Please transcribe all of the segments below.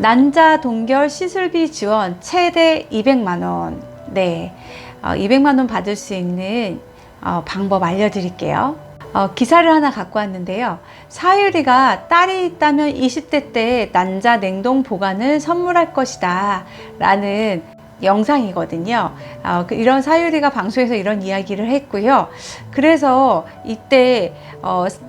난자 동결 시술비 지원 최대 200만원. 네, 200만원 받을 수 있는 방법 알려드릴게요. 기사를 하나 갖고 왔는데요. 사유리가 딸이 있다면 20대 때 난자 냉동 보관을 선물할 것이다 라는 영상이거든요. 이런 사유리가 방송에서 이런 이야기를 했고요. 그래서 이때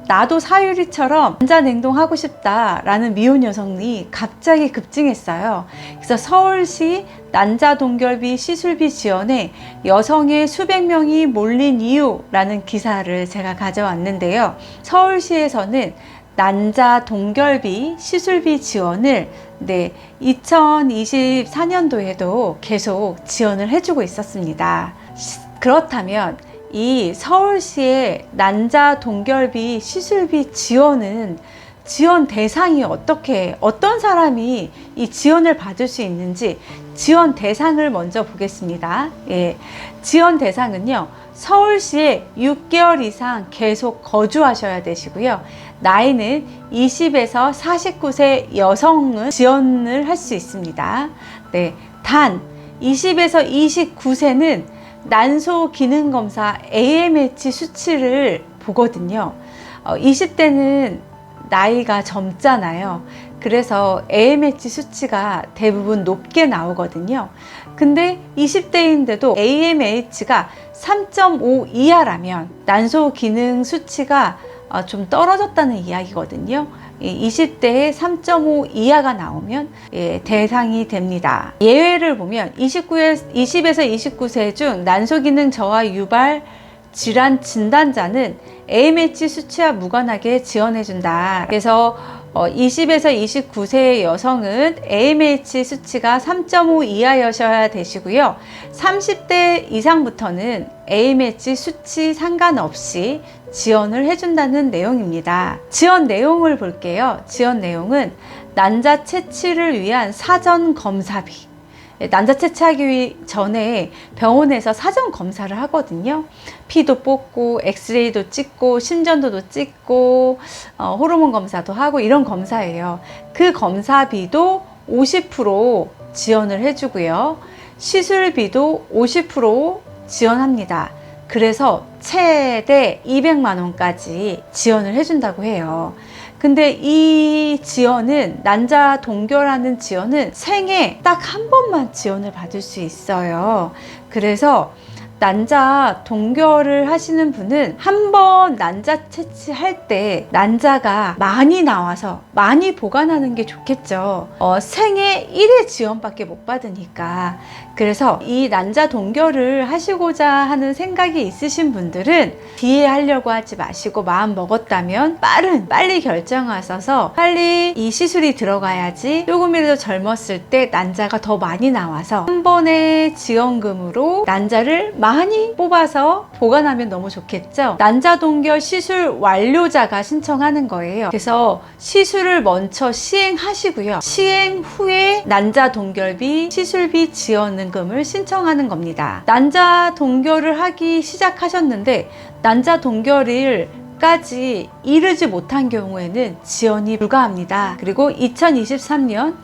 나도 사유리처럼 난자 냉동하고 싶다 라는 미혼 여성이 갑자기 급증했어요. 그래서 서울시 난자 동결비 시술비 지원에 여성의 수백 명이 몰린 이유라는 기사를 제가 가져왔는데요. 서울시에서는 난자 동결비 시술비 지원을 2024년도에도 계속 지원을 해주고 있었습니다. 그렇다면 이 서울시의 난자 동결비 시술비 지원은 지원 대상이 어떤 사람이 이 지원을 받을 수 있는지 지원 대상을 먼저 보겠습니다. 지원 대상은요, 서울시에 6개월 이상 계속 거주하셔야 되시고요. 나이는 20에서 49세 여성은 지원을 할 수 있습니다. 단 20에서 29세는 난소 기능 검사 AMH 수치를 보거든요. 20대는 나이가 젊잖아요. 그래서 AMH 수치가 대부분 높게 나오거든요. 근데 20대인데도 AMH가 3.5 이하라면 난소 기능 수치가 좀 떨어졌다는 이야기거든요. 20대에 3.5 이하가 나오면 대상이 됩니다. 예외를 보면 20에서 29세 중 난소 기능 저하 유발 질환 진단자는 AMH 수치와 무관하게 지원해준다. 그래서 20에서 29세의 여성은 AMH 수치가 3.5 이하여셔야 되시고요. 30대 이상부터는 AMH 수치 상관없이 지원을 해준다는 내용입니다. 지원 내용을 볼게요. 지원 내용은 난자 채취를 위한 사전 검사비. 난자 채취하기 전에 병원에서 사전 검사를 하거든요. 피도 뽑고 엑스레이도 찍고 심전도도 찍고 호르몬 검사도 하고 이런 검사예요. 그 검사비도 50% 지원을 해주고요. 시술비도 50% 지원합니다. 그래서 최대 200만 원까지 지원을 해준다고 해요. 근데 이 지원은 난자 동결하는 지원은 생애 딱 한 번만 지원을 받을 수 있어요. 그래서 난자 동결을 하시는 분은 한 번 난자 채취할 때 난자가 많이 나와서 많이 보관하는 게 좋겠죠. 생애 1회 지원밖에 못 받으니까. 그래서 이 난자 동결을 하시고자 하는 생각이 있으신 분들은 뒤에 하려고 하지 마시고 마음 먹었다면 빨리 결정하셔서 빨리 이 시술이 들어가야지 조금이라도 젊었을 때 난자가 더 많이 나와서 한 번의 지원금으로 난자를 많이 뽑아서 보관하면 너무 좋겠죠. 난자 동결 시술 완료자가 신청하는 거예요. 그래서 시술을 먼저 시행하시고요. 시행 후에 난자 동결비 시술비 지원금을 신청하는 겁니다. 난자 동결을 하기 시작하셨는데 난자 동결일까지 이르지 못한 경우에는 지원이 불가합니다. 그리고 2023년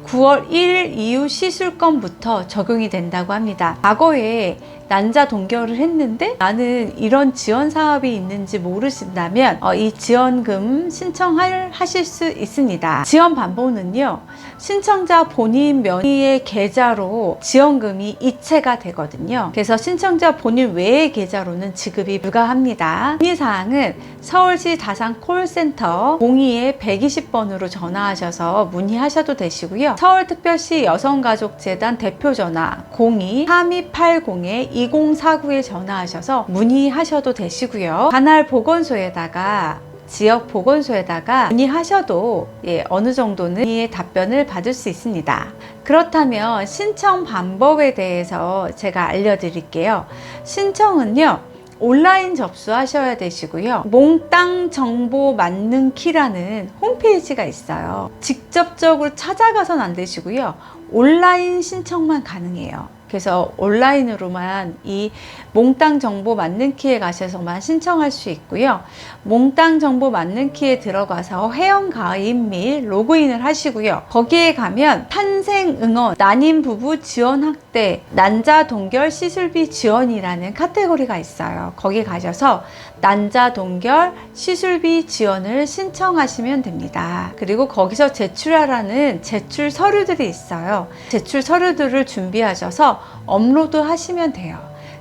9월 1일 이후 시술건부터 적용이 된다고 합니다. 과거에 난자 동결을 했는데 나는 이런 지원 사업이 있는지 모르신다면 이 지원금 신청하실 수 있습니다. 지원 방법은요, 신청자 본인 명의의 계좌로 지원금이 이체가 되거든요. 그래서 신청자 본인 외의 계좌로는 지급이 불가합니다. 문의사항은 서울시 다산 콜센터 02-120번으로 전화하셔서 문의하셔도 되시고요. 서울특별시 여성가족재단 대표전화 02-3280-2049에 전화하셔서 문의하셔도 되시고요. 관할 보건소에다가 지역 보건소에다가 문의하셔도 어느 정도는 문의의 답변을 받을 수 있습니다. 그렇다면 신청 방법에 대해서 제가 알려드릴게요. 신청은요, 온라인 접수하셔야 되시고요. 몽땅 정보 만능 키라는 홈페이지가 있어요. 직접적으로 찾아가선 안 되시고요. 온라인 신청만 가능해요. 그래서 온라인으로만 이 몽땅 정보 맞는 키에 가셔서만 신청할 수 있고요. 몽땅 정보 맞는 키에 들어가서 회원 가입 및 로그인을 하시고요. 거기에 가면 탄생 응원, 난임 부부 지원 확대, 난자 동결 시술비 지원이라는 카테고리가 있어요. 거기 가셔서 난자 동결 시술비 지원을 신청하시면 됩니다. 그리고 거기서 제출하라는 제출 서류들이 있어요. 제출 서류들을 준비하셔서 업로드 하시면 돼요.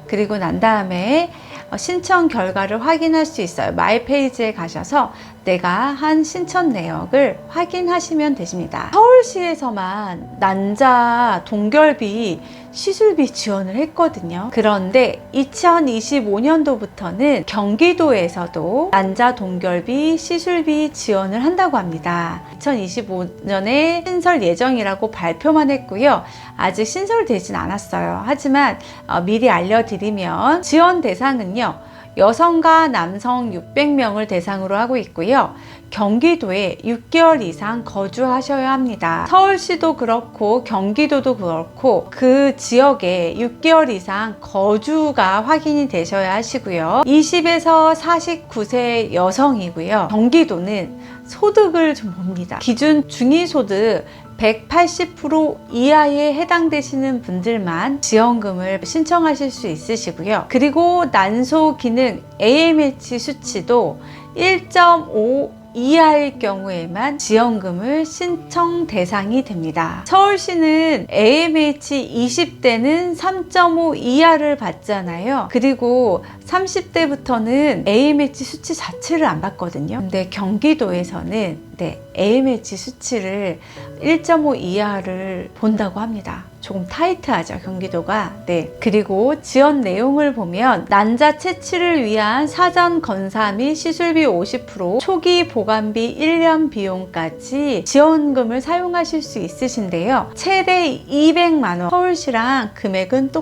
그리고 난 다음에 신청 결과를 확인할 수 있어요. 마이 페이지에 가셔서 내가 한 신청 내역을 확인하시면 되십니다. 서울시에서만 난자 동결비 시술비 지원을 했거든요. 그런데 2025년도부터는 경기도에서도 난자 동결비 시술비 지원을 한다고 합니다. 2025년에 신설 예정이라고 발표만 했고요. 아직 신설되진 않았어요. 하지만 미리 알려드리면 지원 대상은요, 여성과 남성 600명을 대상으로 하고 있고요. 경기도에 6개월 이상 거주하셔야 합니다. 서울시도 그렇고 경기도도 그렇고 그 지역에 6개월 이상 거주가 확인이 되셔야 하시고요. 20에서 49세 여성이고요. 경기도는 소득을 좀 봅니다. 기준 중위소득 180% 이하에 해당되시는 분들만 지원금을 신청하실 수 있으시고요. 그리고 난소 기능 AMH 수치도 1.5 이하일 경우에만 지원금을 신청 대상이 됩니다. 서울시는 AMH 20대는 3.5 이하를 받잖아요. 그리고 30대부터는 AMH 수치 자체를 안 받거든요. 근데 경기도에서는 AMH 수치를 1.5 이하를 본다고 합니다. 조금 타이트하죠, 경기도가. 그리고 지원 내용을 보면 난자 채취를 위한 사전 검사 및 시술비 50%, 초기 보관비 1년 비용까지 지원금을 사용하실 수 있으신데요. 최대 200만 원, 서울시랑 금액은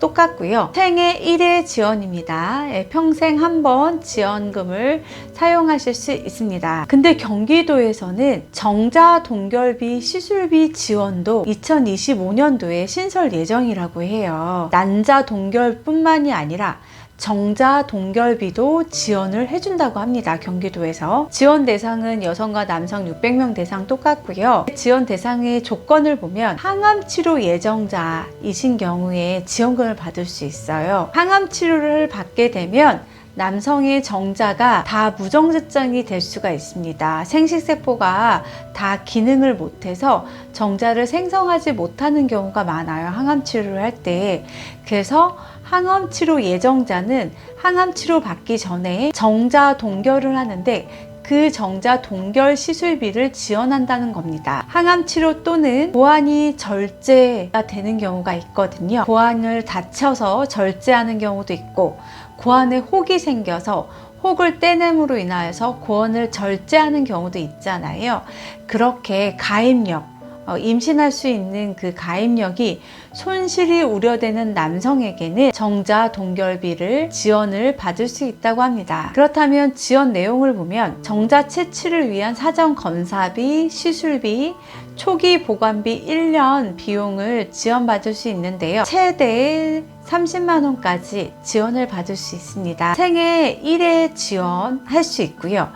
똑같고요. 생애 1회 지원입니다. 평생 한 번 지원금을 사용하실 수 있습니다. 근데 경기도에서는 정자 동결비 시술비 지원도 2025년도에 신설 예정이라고 해요. 난자 동결뿐만이 아니라 정자 동결비도 지원을 해준다고 합니다. 경기도에서. 지원 대상은 여성과 남성 600명 대상 똑같고요. 지원 대상의 조건을 보면 항암 치료 예정자이신 경우에 지원금을 받을 수 있어요. 항암 치료를 받게 되면 남성의 정자가 다 무정자증이 될 수가 있습니다. 생식세포가 다 기능을 못해서 정자를 생성하지 못하는 경우가 많아요. 항암치료를 할 때. 그래서 항암치료 예정자는 항암치료 받기 전에 정자 동결을 하는데 그 정자 동결 시술비를 지원한다는 겁니다. 항암치료 또는 고환이 절제가 되는 경우가 있거든요. 고환을 다쳐서 절제하는 경우도 있고 고환에 혹이 생겨서 혹을 떼냄으로 인하여서 고환을 절제하는 경우도 있잖아요. 그렇게 가입력, 임신할 수 있는 그 가입력이 손실이 우려되는 남성에게는 정자 동결비를 지원을 받을 수 있다고 합니다. 그렇다면 지원 내용을 보면 정자 채취를 위한 사전 검사비, 시술비, 초기 보관비 1년 비용을 지원받을 수 있는데요. 최대 30만 원까지 지원을 받을 수 있습니다. 생애 1회 지원할 수 있고요.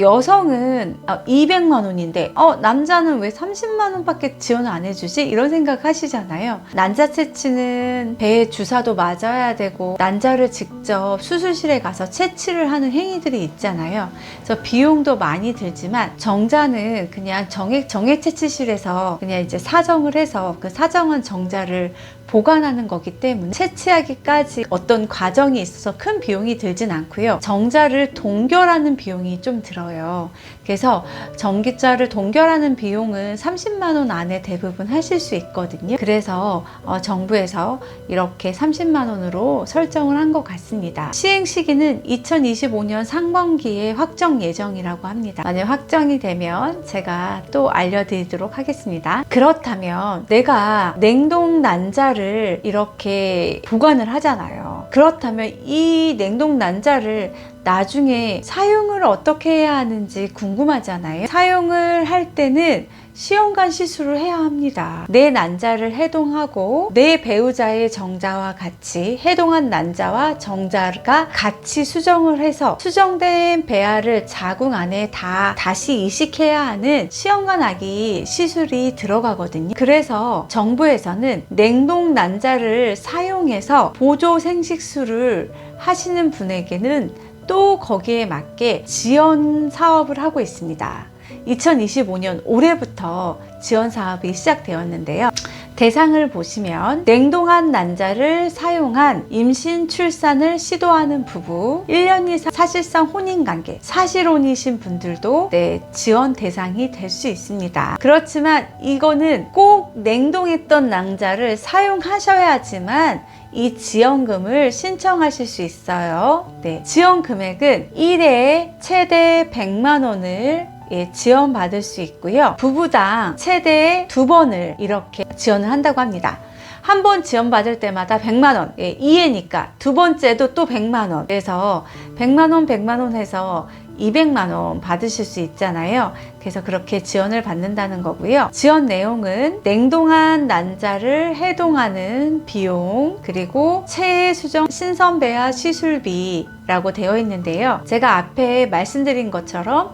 여성은 200만 원인데 남자는 왜 30만 원밖에 지원을 안 해주지? 이런 생각 하시잖아요. 난자 채취는 배에 주사도 맞아야 되고 난자를 직접 수술실에 가서 채취를 하는 행위들이 있잖아요. 그래서 비용도 많이 들지만 정자는 그냥 정액 채취실에서 그냥 이제 사정을 해서 그 사정한 정자를 보관하는 거기 때문에 채취하기까지 어떤 과정이 있어서 큰 비용이 들진 않고요. 정자를 동결하는 비용이 좀 들어요. 그래서 전기자를 동결하는 비용은 30만 원 안에 대부분 하실 수 있거든요. 그래서 정부에서 이렇게 30만 원으로 설정을 한 것 같습니다. 시행 시기는 2025년 상반기에 확정 예정이라고 합니다. 만약 확정이 되면 제가 또 알려드리도록 하겠습니다. 그렇다면 내가 냉동 난자를 이렇게 보관을 하잖아요. 그렇다면 이 냉동 난자를 나중에 사용을 어떻게 해야 하는지 궁금하잖아요. 사용을 할 때는 시험관 시술을 해야 합니다. 내 난자를 해동하고 내 배우자의 정자와 같이 해동한 난자와 정자가 같이 수정을 해서 수정된 배아를 자궁 안에 다시 이식해야 하는 시험관하기 시술이 들어가거든요. 그래서 정부에서는 냉동 난자를 사용해서 보조 생식술을 하시는 분에게는 또 거기에 맞게 지원 사업을 하고 있습니다. 2025년 올해부터 지원 사업이 시작되었는데요. 대상을 보시면 냉동한 난자를 사용한 임신 출산을 시도하는 부부, 1년 이상 사실상 혼인관계, 사실혼이신 분들도 지원 대상이 될 수 있습니다. 그렇지만 이거는 꼭 냉동했던 난자를 사용하셔야지만 이 지원금을 신청하실 수 있어요. 지원 금액은 1회에 최대 100만 원을 지원받을 수 있고요. 부부당 최대 2번을 이렇게 지원을 한다고 합니다. 한 번 지원받을 때마다 100만 원, 2회니까 두 번째도 또 100만 원. 그래서 100만 원, 100만 원 해서 200만 원 받으실 수 있잖아요. 그래서 그렇게 지원을 받는다는 거고요. 지원 내용은 냉동한 난자를 해동하는 비용, 그리고 체해 수정 신선배아 시술비라고 되어 있는데요. 제가 앞에 말씀드린 것처럼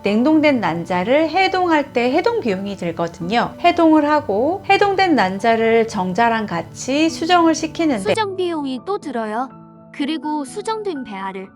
냉동된 난자를 해동할 때 해동 비용이 들거든요. 해동을 하고 해동된 난자를 정자랑 같이 수정을 시키는데 수정 비용이 또 들어요. 그리고 수정된 배아를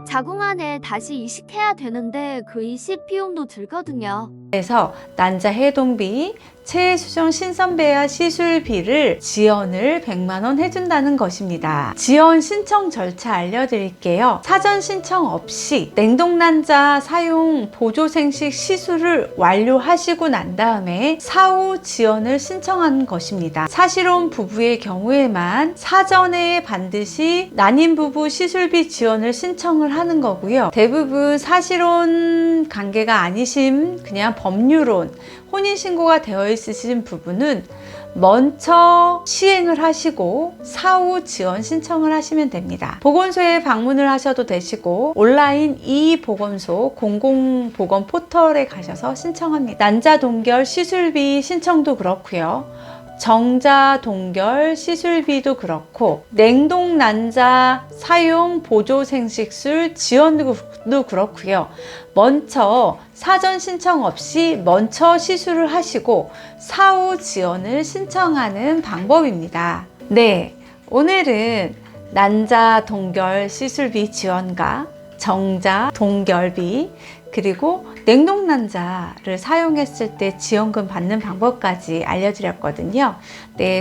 자궁 안에 다시 이식해야 되는데 그 이식 비용도 들거든요. 그래서 난자 해동비, 체해 수정 신선배아 시술비를 지원을 100만 원 해준다는 것입니다. 지원 신청 절차 알려드릴게요. 사전 신청 없이 냉동난자 사용 보조생식 시술을 완료하시고 난 다음에 사후 지원을 신청하는 것입니다. 사실혼 부부의 경우에만 사전에 반드시 난임 부부 시술비 지원을 신청을 하는 거고요. 대부분 사실혼 관계가 아니신 그냥 법률혼, 혼인신고가 되어 있으신 부분은 먼저 시행을 하시고 사후 지원 신청을 하시면 됩니다. 보건소에 방문을 하셔도 되시고 온라인 이보건소 공공보건 포털에 가셔서 신청합니다. 난자 동결 시술비 신청도 그렇고요. 정자 동결 시술비도 그렇고 냉동 난자 사용 보조 생식술 지원도 그렇고요. 먼저 사전 신청 없이 먼저 시술을 하시고 사후 지원을 신청하는 방법입니다. 오늘은 난자 동결 시술비 지원과 정자 동결비, 그리고 냉동 난자를 사용했을 때 지원금 받는 방법까지 알려드렸거든요.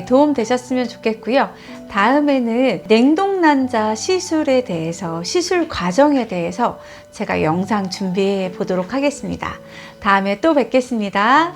도움 되셨으면 좋겠고요. 다음에는 냉동 난자 시술에 대해서, 시술 과정에 대해서 제가 영상 준비해 보도록 하겠습니다. 다음에 또 뵙겠습니다.